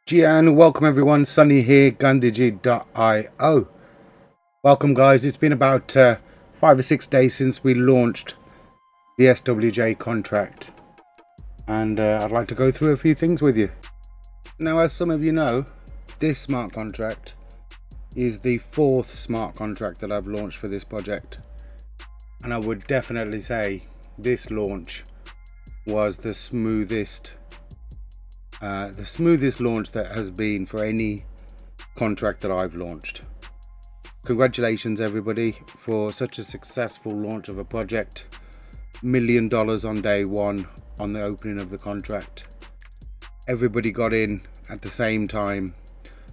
Gian, welcome everyone. Sunny here, Gandhiji.io. Welcome guys. It's been about 5 or 6 days since we launched the SWJ contract, and I'd like to go through a few things with you. Now, as some of you know, this smart contract is the 4th smart contract that I've launched for this project, and I would definitely say this launch was the smoothest launch that has been for any contract that I've launched. Congratulations everybody for such a successful launch of a project. $1 million on day one on the opening of the contract. Everybody got in at the same time.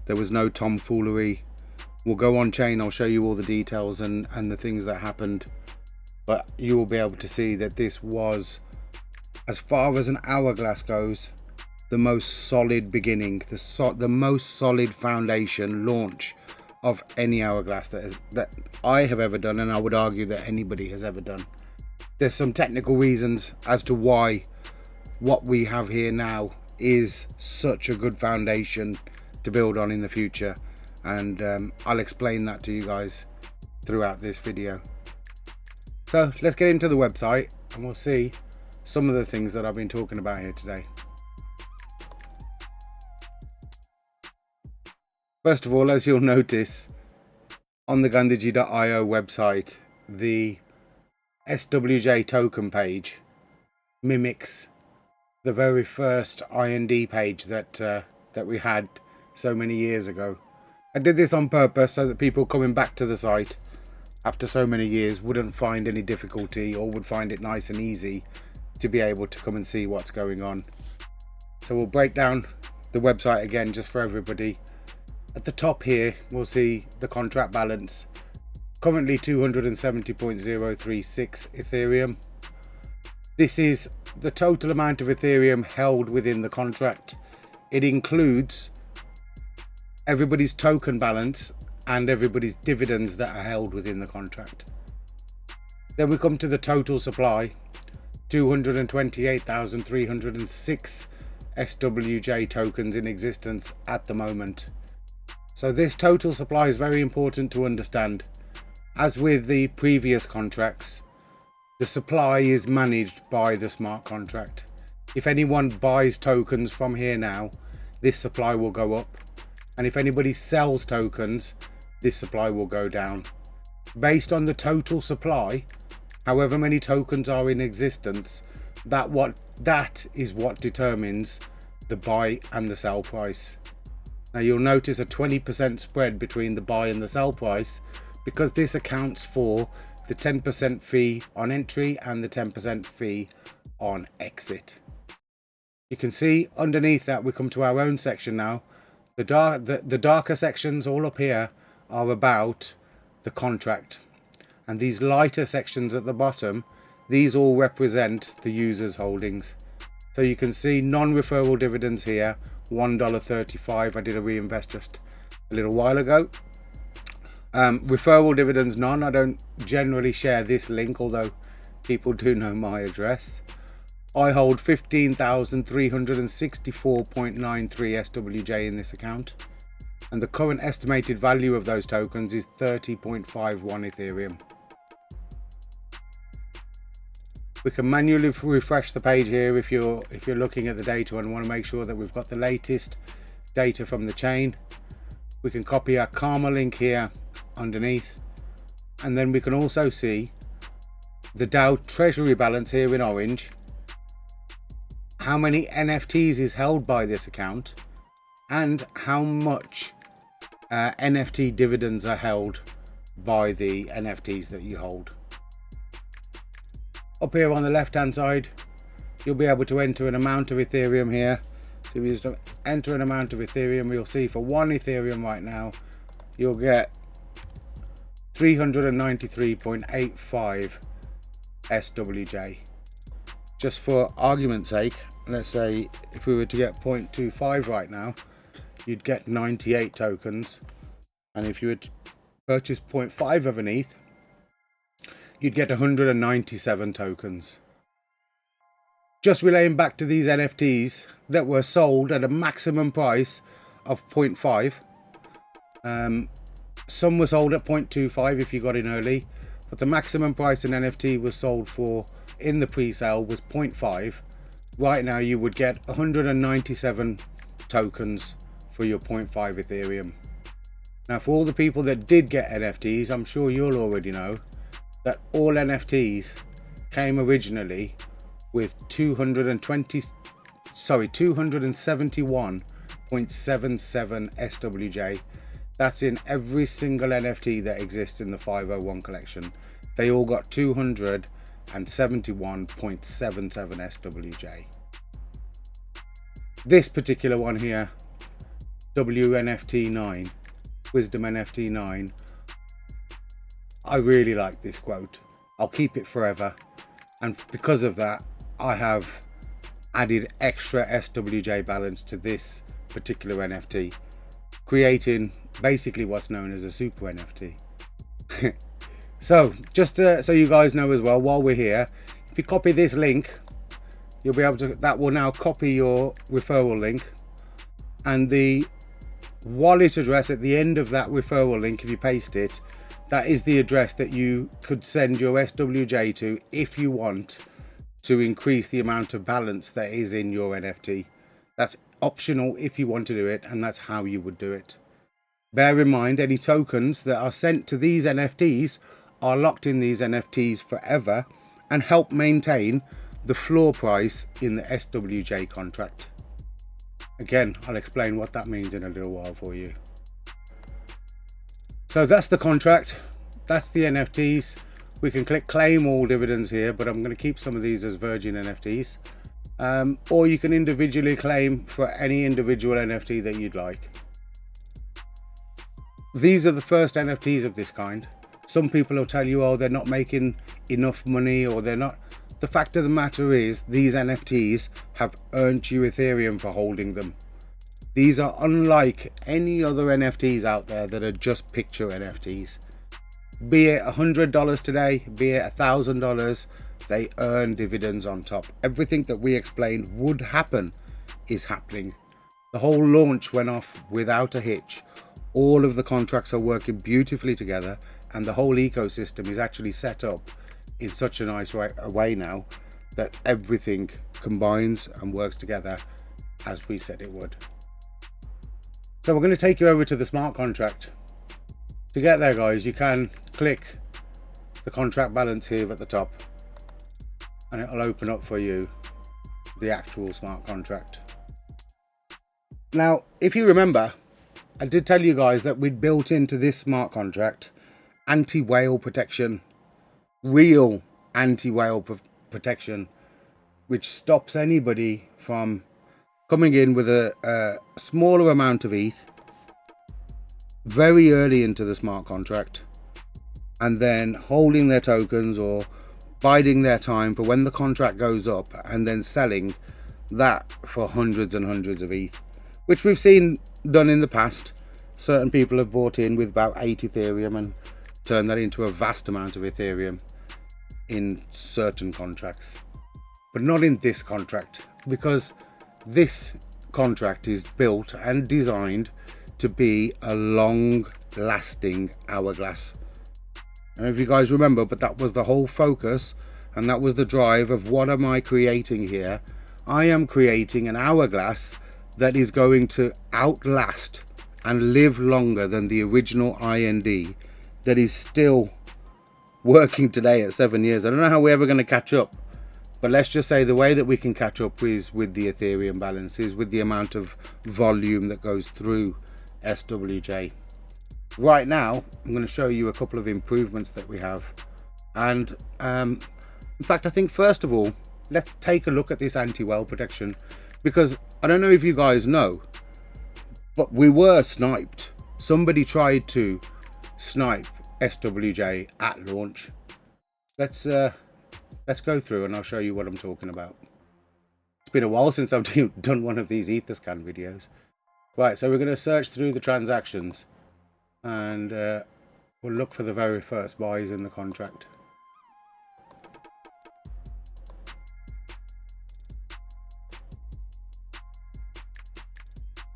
There was no tomfoolery. We'll go on chain. I'll show you all the details and the things that happened, but you will be able to see that this was, as far as an hourglass goes, the most solid beginning, the most solid foundation launch of any hourglass that I have ever done, and I would argue that anybody has ever done. There's some technical reasons as to why what we have here now is such a good foundation to build on in the future, and I'll explain that to you guys throughout this video. So let's get into the website and we'll see some of the things that I've been talking about here today. First of all, as you'll notice on the Gandhiji.io website, the SWJ token page mimics the very first IND page that we had so many years ago. I did this on purpose so that people coming back to the site after so many years wouldn't find any difficulty, or would find it nice and easy to be able to come and see what's going on. So we'll break down the website again just for everybody. At the top here, we'll see the contract balance. Currently 270.036 Ethereum. This is the total amount of Ethereum held within the contract. It includes everybody's token balance and everybody's dividends that are held within the contract. Then we come to the total supply, 228,306 SWJ tokens in existence at the moment. So this total supply is very important to understand. As with the previous contracts, the supply is managed by the smart contract. If anyone buys tokens from here now, this supply will go up. And if anybody sells tokens, this supply will go down. Based on the total supply, however many tokens are in existence, that is what determines the buy and the sell price. Now you'll notice a 20% spread between the buy and the sell price, because this accounts for the 10% fee on entry and the 10% fee on exit. You can see underneath that we come to our own section now. The darker sections all up here are about the contract, and these lighter sections at the bottom, these all represent the user's holdings. So you can see non-referral dividends here, $1.35. I did a reinvest just a little while ago. Referral dividends none. I don't generally share this link, although people do know my address. I hold 15,364.93 SWJ in this account, and the current estimated value of those tokens is 30.51 Ethereum. We can manually refresh the page here if you're looking at the data and want to make sure that we've got the latest data from the chain. We can copy our Karma link here underneath, and then we can also see the DAO treasury balance here in orange, how many NFTs is held by this account, and how much NFT dividends are held by the NFTs that you hold. Up here on the left hand side, you'll be able to enter an amount of Ethereum here. So if you just enter an amount of Ethereum, you'll see for 1 Ethereum right now, you'll get 393.85 SWJ. Just for argument's sake, let's say if we were to get 0.25 right now, you'd get 98 tokens. And if you would purchase 0.5 of an ETH, you'd get 197 tokens. Just relaying back to these NFTs that were sold at a maximum price of 0.5. Some were sold at 0.25 if you got in early, but the maximum price an NFT was sold for in the pre-sale was 0.5. Right now you would get 197 tokens for your 0.5 Ethereum. Now for all the people that did get NFTs, I'm sure you'll already know that all NFTs came originally with 271.77 SWJ. That's in every single NFT that exists in the 501 collection. They all got 271.77 SWJ. This particular one here, WNFT9, Wisdom NFT 9, I really like this quote. I'll keep it forever, and because of that I have added extra SWJ balance to this particular NFT, creating basically what's known as a super NFT. So just so you guys know as well, while we're here, if you copy this link, you'll be able to, that will now copy your referral link, and the wallet address at the end of that referral link, if you paste it, that is the address that you could send your SWJ to if you want to increase the amount of balance that is in your NFT. That's optional if you want to do it, and that's how you would do it. Bear in mind, any tokens that are sent to these NFTs are locked in these NFTs forever and help maintain the floor price in the SWJ contract. Again, I'll explain what that means in a little while for you. So that's the contract, that's the NFTs. We can click claim all dividends here, but I'm going to keep some of these as virgin NFTs. Or you can individually claim for any individual NFT that you'd like. These are the first NFTs of this kind. Some people will tell you, oh, they're not making enough money, or they're not. The fact of the matter is, these NFTs have earned you Ethereum for holding them. These are unlike any other NFTs out there that are just picture NFTs. Be it $100 today, be it $1,000, they earn dividends on top. Everything that we explained would happen is happening. The whole launch went off without a hitch. All of the contracts are working beautifully together, and the whole ecosystem is actually set up in such a nice way now that everything combines and works together as we said it would. So we're going to take you over to the smart contract. To get there, guys, you can click the contract balance here at the top, and it'll open up for you the actual smart contract. Now, if you remember, I did tell you guys that we'd built into this smart contract anti-whale protection, real anti-whale protection, which stops anybody from coming in with a smaller amount of ETH very early into the smart contract, and then holding their tokens or biding their time for when the contract goes up, and then selling that for hundreds and hundreds of ETH, which we've seen done in the past. Certain people have bought in with about 8 Ethereum and turned that into a vast amount of Ethereum in certain contracts, but not in this contract, because this contract is built and designed to be a long-lasting hourglass. And if you guys remember, but that was the whole focus, and that was the drive of what am I creating here? I am creating an hourglass that is going to outlast and live longer than the original IND that is still working today at 7 years. I don't know how we're ever going to catch up, but let's just say the way that we can catch up is with the Ethereum balances, with the amount of volume that goes through SWJ. Right now, I'm going to show you a couple of improvements that we have. And in fact, I think first of all, let's take a look at this anti-whale protection, because I don't know if you guys know, but we were sniped. Somebody tried to snipe SWJ at launch. Let's go through and I'll show you what I'm talking about. It's been a while since I've done one of these Etherscan videos. Right, so we're going to search through the transactions, and we'll look for the very first buys in the contract.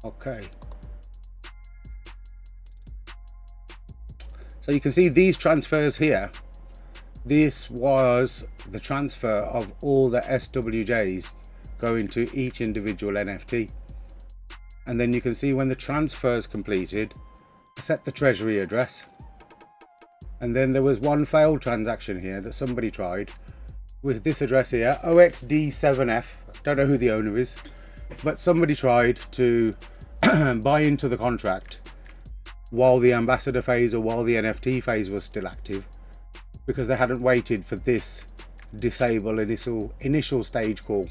Okay, So you can see these transfers here. This was the transfer of all the SWJs going to each individual NFT. And then you can see when the transfer is completed, I set the treasury address. And then there was one failed transaction here that somebody tried with this address here, OXD7F. Don't know who the owner is, but somebody tried to buy into the contract while the ambassador phase or while the NFT phase was still active, because they hadn't waited for this disable initial stage call.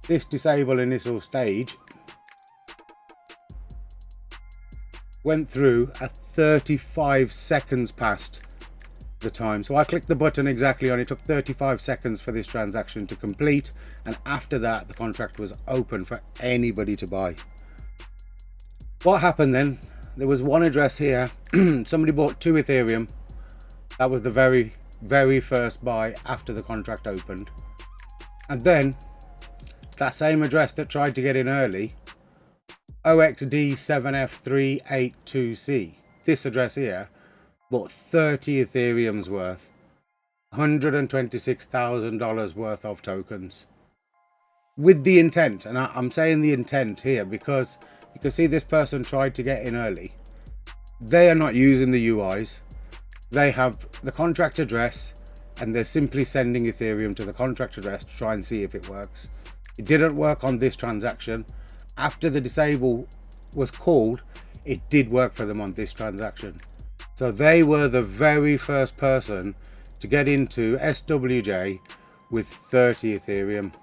This disable initial stage went through at 35 seconds past the time. So I clicked the button exactly on it. Took 35 seconds for this transaction to complete, and after that the contract was open for anybody to buy. What happened then? There was one address here. Somebody bought 2 Ethereum. That was the very first buy after the contract opened. And then that same address that tried to get in early, OXD7F382C, this address here, bought 30 Ethereum's worth, $126,000 worth of tokens, with the intent, and I'm saying the intent here because you can see this person tried to get in early. They are not using the UIs. They have the contract address and they're simply sending Ethereum to the contract address to try and see if it works. It didn't work on this transaction. After the disable was called, it did work for them on this transaction. So they were the very first person to get into SWJ with 30 Ethereum.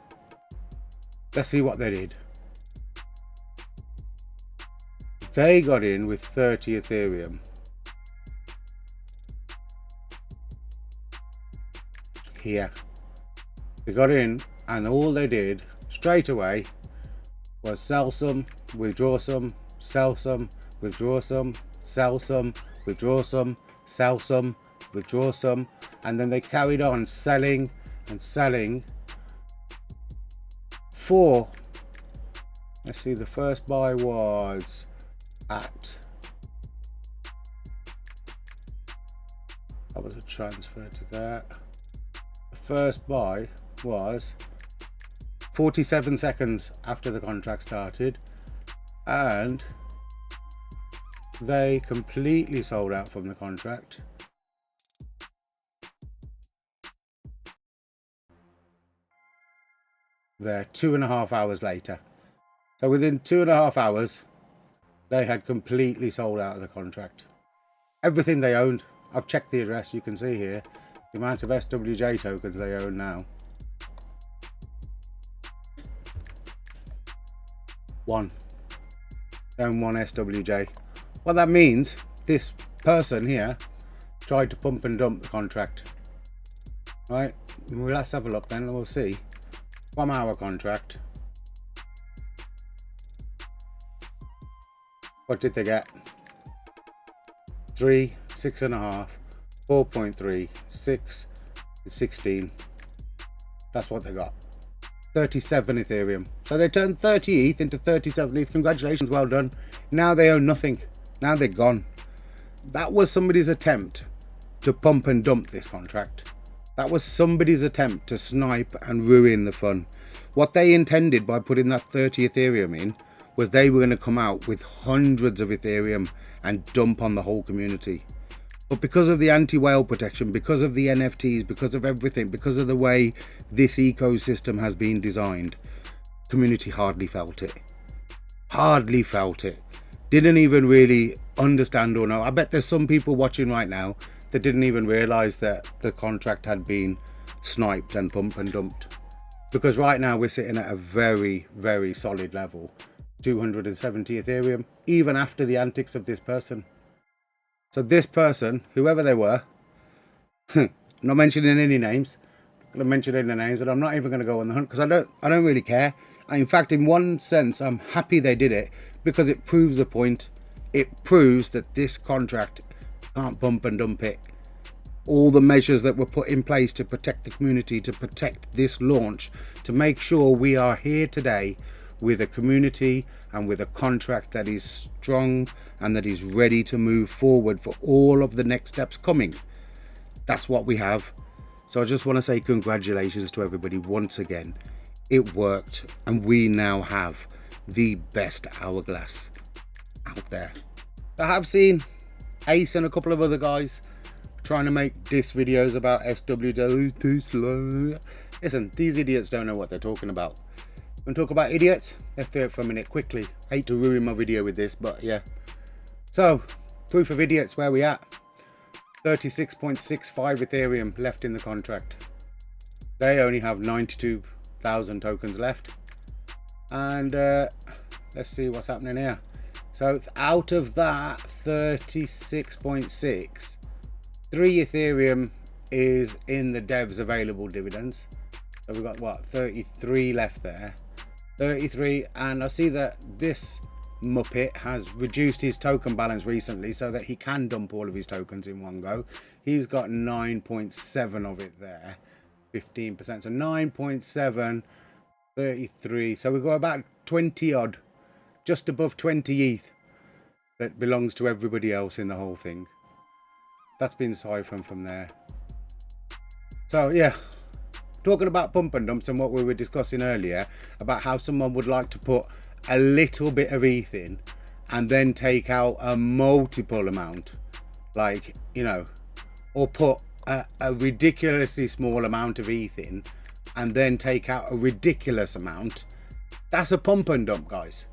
Let's see what they did. They got in with 30 Ethereum. Here. They got in and all they did straight away was sell some, withdraw some, sell some, withdraw some, sell some, withdraw some, sell some, withdraw some, and then they carried on selling and selling for, let's see, the first buy was at, that was a transfer to that. The first buy was 47 seconds after the contract started, and they completely sold out from the contract. They're 2.5 hours later. So within 2.5 hours, they had completely sold out of the contract. Everything they owned. I've checked the address. You can see here the amount of SWJ tokens they own now. They own 1 SWJ. What that means, this person here tried to pump and dump the contract. Right, well, let's have a look then, we'll see. From our contract, what did they get? 3, 6.5, 4.3, 6, 16. That's what they got. 37 Ethereum. So they turned 30 ETH into 37 ETH. Congratulations, well done. Now they own nothing. Now they're gone. That was somebody's attempt to pump and dump this contract. That was somebody's attempt to snipe and ruin the fun. What they intended by putting that 30 Ethereum in was they were going to come out with hundreds of Ethereum and dump on the whole community. But because of the anti-whale protection, because of the NFTs, because of everything, because of the way this ecosystem has been designed, community hardly felt it. Hardly felt it. Didn't even really understand or know. I bet there's some people watching right now that didn't even realize that the contract had been sniped and pump and dumped. Because right now we're sitting at a very, very solid level. 270 Ethereum, even after the antics of this person. So this person, whoever they were, I'm not mentioning any names. I'm going to mention any names, and I'm not even going to go on the hunt because I don't really care. In fact, in one sense, I'm happy they did it because it proves a point. It proves that this contract can't pump and dump it. All the measures that were put in place to protect the community, to protect this launch, to make sure we are here today with a community and with a contract that is strong and that is ready to move forward for all of the next steps coming. That's what we have. So I just want to say congratulations to everybody once again. It worked, and we now have the best hourglass out there. I have seen Ace and a couple of other guys trying to make diss videos about SWJ too slow. Listen, these idiots don't know what they're talking about. Want to talk about idiots? Let's do it for a minute quickly. Hate to ruin my video with this, but yeah. So, proof of idiots, where we at? 36.65 Ethereum left in the contract. They only have 92,000 tokens left. And let's see what's happening here. So out of that 36.6, 3 Ethereum is in the devs available dividends. So we've got what, 33 left there. 33, and I see that this Muppet has reduced his token balance recently so that he can dump all of his tokens in one go. He's got 9.7 of it there, 15%. So 9.7, 33. So we've got about 20 odd, just above 20 ETH that belongs to everybody else in the whole thing. That's been siphoned from there. So yeah, talking about pump and dumps and what we were discussing earlier about how someone would like to put a little bit of ETH in and then take out a multiple amount, like, you know, or put a ridiculously small amount of ETH in and then take out a ridiculous amount. That's a pump and dump, guys.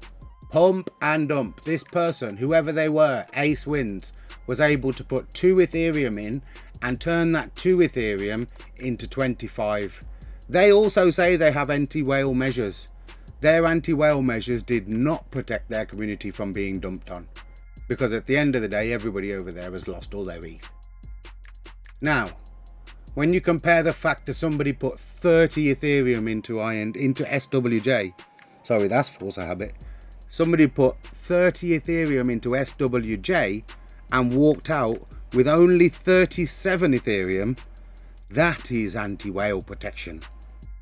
Pump and dump. This person, whoever they were, Ace Wins, was able to put 2 Ethereum in and turn that 2 Ethereum into 25. They also say they have anti-whale measures. Their anti-whale measures did not protect their community from being dumped on, because at the end of the day, everybody over there has lost all their ETH. Now, when you compare the fact that somebody put 30 Ethereum into SWJ, sorry, that's force of habit. Somebody put 30 Ethereum into SWJ and walked out with only 37 Ethereum, that is anti-whale protection.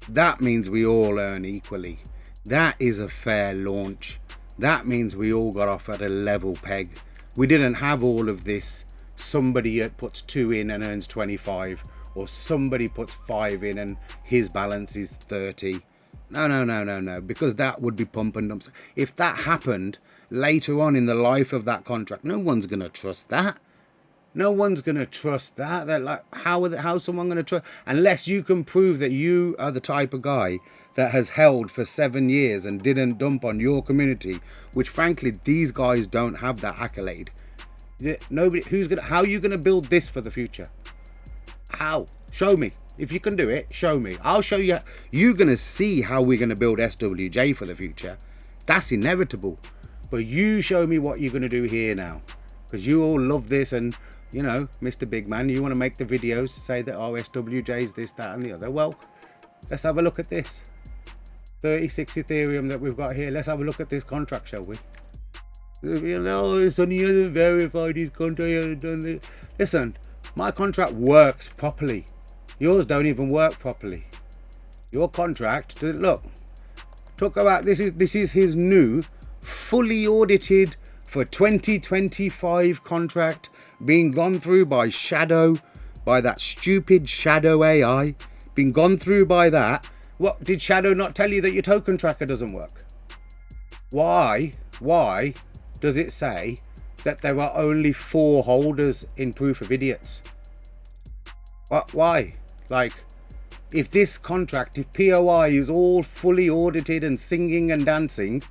That means we all earn equally. That is a fair launch. That means we all got off at a level peg. We didn't have all of this. Somebody puts 2 in and earns 25, or somebody puts 5 in and his balance is 30. No, because that would be pump and dumps. If that happened later on in the life of that contract, no one's going to trust that. No one's going to trust that. They're like, how's someone going to trust? Unless you can prove that you are the type of guy that has held for 7 years and didn't dump on your community, which frankly, these guys don't have that accolade. Nobody, how are you going to build this for the future? How? Show me. If you can do it, show me. I'll show you. You're going to see how we're going to build SWJ for the future. That's inevitable. But you show me what you're going to do here now. Because you all love this, and, you know, Mr. Big Man, you want to make the videos to say that, oh, SWJ is this, that, and the other. Well, let's have a look at this. 36 Ethereum that we've got here. Let's have a look at this contract, shall we? You know, Sonny hasn't verified his contract. He hasn't done this. Listen, my contract works properly. Yours don't even work properly. Your contract, look, talk about this is his new, fully audited for 2025 contract, being gone through by Shadow, by that stupid Shadow AI, being gone through by that. What, did Shadow not tell you that your token tracker doesn't work? Why does it say that there are only 4 holders in Proof of Idiots? What, why? Like, if this contract, if POI is all fully audited and singing and dancing,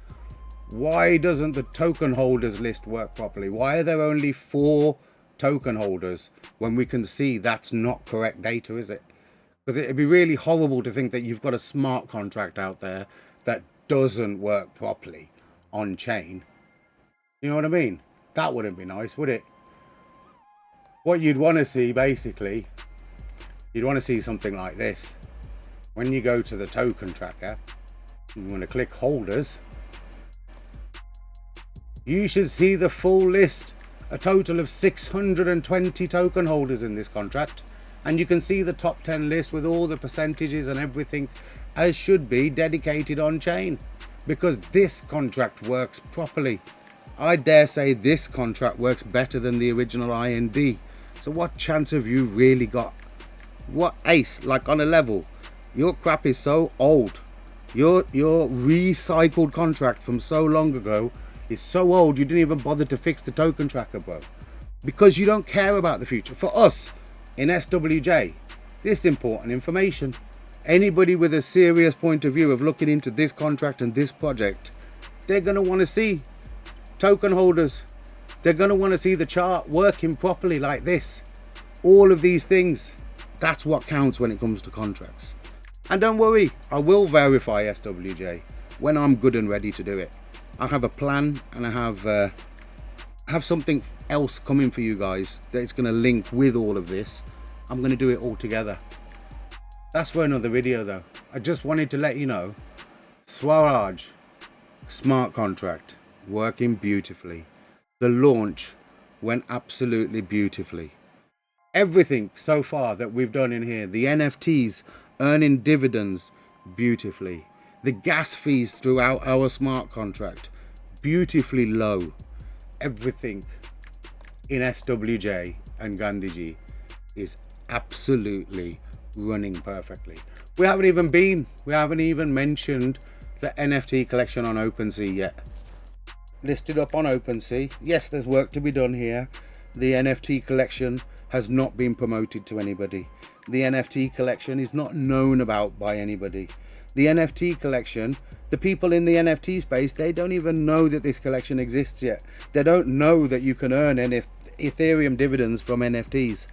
why doesn't the token holders list work properly? Why are there only 4 token holders when we can see that's not correct data, is it? Because it'd be really horrible to think that you've got a smart contract out there that doesn't work properly on chain. You know what I mean? That wouldn't be nice, would it? What you'd want to see, basically, you'd want to see something like this. When you go to the token tracker, you want to click holders. You should see the full list, a total of 620 token holders in this contract. And you can see the top 10 list with all the percentages and everything as should be dedicated on chain. because this contract works properly. I dare say this contract works better than the original IND. So what chance have you really got? What ace, like on a level? Your crap is so old. Your recycled contract from so long ago is so old you didn't even bother to fix the token tracker, bro. Because you don't care about the future. For us in SWJ, this is important information. Anybody with a serious point of view of looking into this contract and this project, they're going to want to see token holders. They're going to want to see the chart working properly like this. All of these things, that's what counts when it comes to contracts. And don't worry, I will verify SWJ when I'm good and ready to do it. I have a plan, and I have something else coming for you guys that's going to link with all of this. I'm going to do it all together. That's for another video though. I just wanted to let you know, Swaraj Smart Contract working beautifully. The launch went absolutely beautifully. Everything so far that we've done in here, the NFTs earning dividends beautifully. The gas fees throughout our smart contract, beautifully low. Everything in SWJ and Gandhiji is absolutely running perfectly. We haven't even mentioned the NFT collection on OpenSea yet. Listed up on OpenSea. Yes, there's work to be done here. The NFT collection has not been promoted to anybody. The NFT collection is not known about by anybody. The NFT collection, the people in the NFT space, they don't even know that this collection exists yet. They don't know that you can earn Ethereum dividends from NFTs.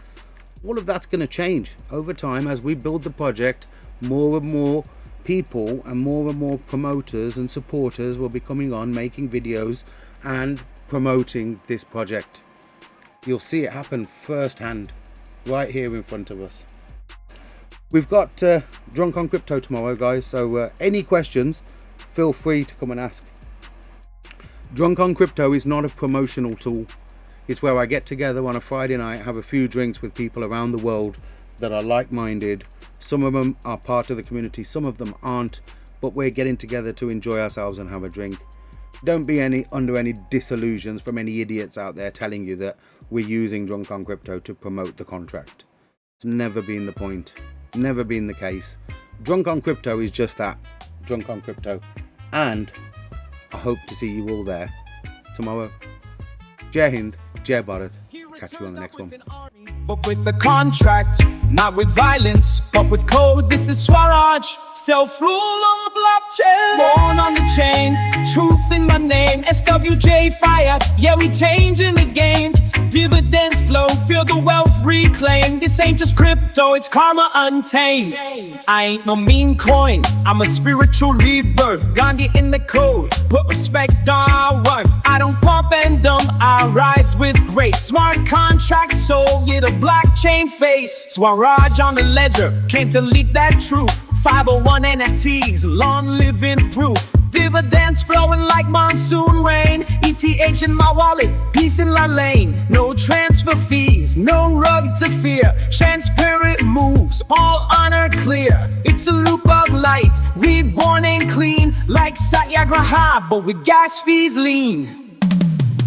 All of that's going to change over time as we build the project. More and more people and more promoters and supporters will be coming on, making videos and promoting this project. You'll see it happen firsthand right here in front of us. We've got Drunk on Crypto tomorrow, guys, so any questions, feel free to come and ask. Drunk on Crypto is not a promotional tool. It's where I get together on a Friday night, have a few drinks with people around the world that are like-minded. Some of them are part of the community, some of them aren't, but we're getting together to enjoy ourselves and have a drink. Don't be under any disillusions from any idiots out there telling you that we're using Drunk on Crypto to promote the contract. It's never been the point, never been the case. Drunk on Crypto is just that, Drunk on Crypto. And I hope to see you all there tomorrow. Jai Hind, Jai Bharat. Catch you on the next one. But with a contract, not with violence, but with code. This is Swaraj, self-rule on the blockchain. Born on the chain, truth in my name. SWJ fire, yeah, we changing the game. Dividends flow, feel the wealth reclaimed. This ain't just crypto, it's karma untamed. I ain't no mean coin, I'm a spiritual rebirth. Gandhi in the code, put respect on our worth. I don't pump and dump, I rise with grace. Smart contract soul, yeah, the blockchain face. Swaraj on the ledger, can't delete that truth. 501 NFTs, long living proof. Dividends flowing like monsoon rain. ETH in my wallet, peace in my lane. No transfer fees, no rug to fear. Transparent moves, all honor clear. It's a loop of light, reborn and clean. Like Satyagraha, but with gas fees lean.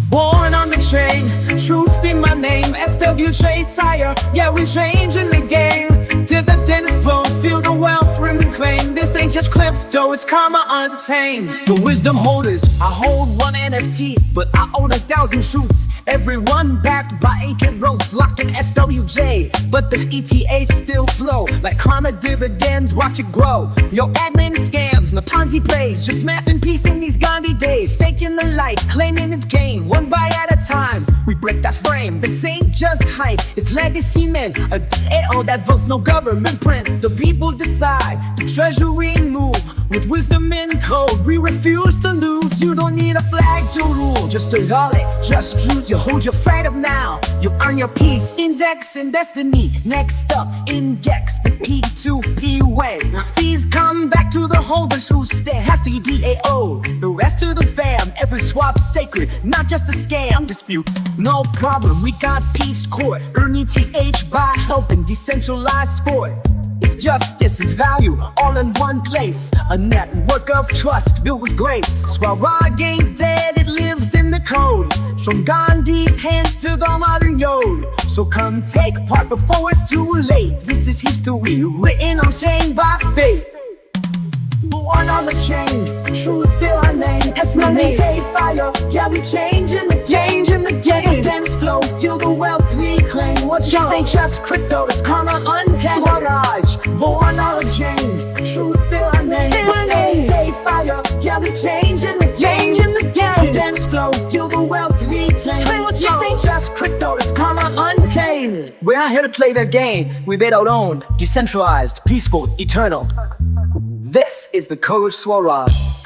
Born on the chain, truth in my name. SWJ sire, yeah, we changing the game. Dividends flow, feel the wealth reclaim. This ain't just crypto, it's karma untamed. The wisdom holders, I hold one NFT, but I own 1,000 truths. Everyone backed by Aiken Rose, locked in SWJ. But this ETH still flow, like karma dividends, watch it grow. Yo, admin scams, no Ponzi plays, just math and peace in these Gandhi days. Staking the light, claiming it gain, one buy at a time. We break that frame, this ain't just hype, it's legacy men. A DAO that votes, no government print. The people decide, the treasury move. With wisdom in code, we refuse to lose. You don't need a flag to rule, just a wallet, just truth. You hold your freedom now, you earn your peace. Index and destiny, next up, index the P2P way. Fees come back to the holders who stay. Hashtag DAO, the rest to the fam. Every swap sacred, not just a scam. Dispute, no problem, we got peace court. Earn ETH by helping decentralized sport. It's justice, it's value, all in one place. A network of trust built with grace. Swaraj ain't dead, it lives in the code. From Gandhi's hands to the modern yod. So come take part before it's too late. This is history written on chain by fate. Born on the chain, truth fill our name. As money take fire, yeah, we changing the game. Dense flow, fuel the wealth we claim. What you ain't just crypto, it's karma untamed. Swaraj, born on the chain, truth fill our name. As money take fire, yeah, we changing the game. Dense flow, fuel the wealth we claim. What you ain't just crypto, it's karma untamed. We're not here to play their game. We made our own, decentralized, peaceful, eternal. This is the code Swaraj.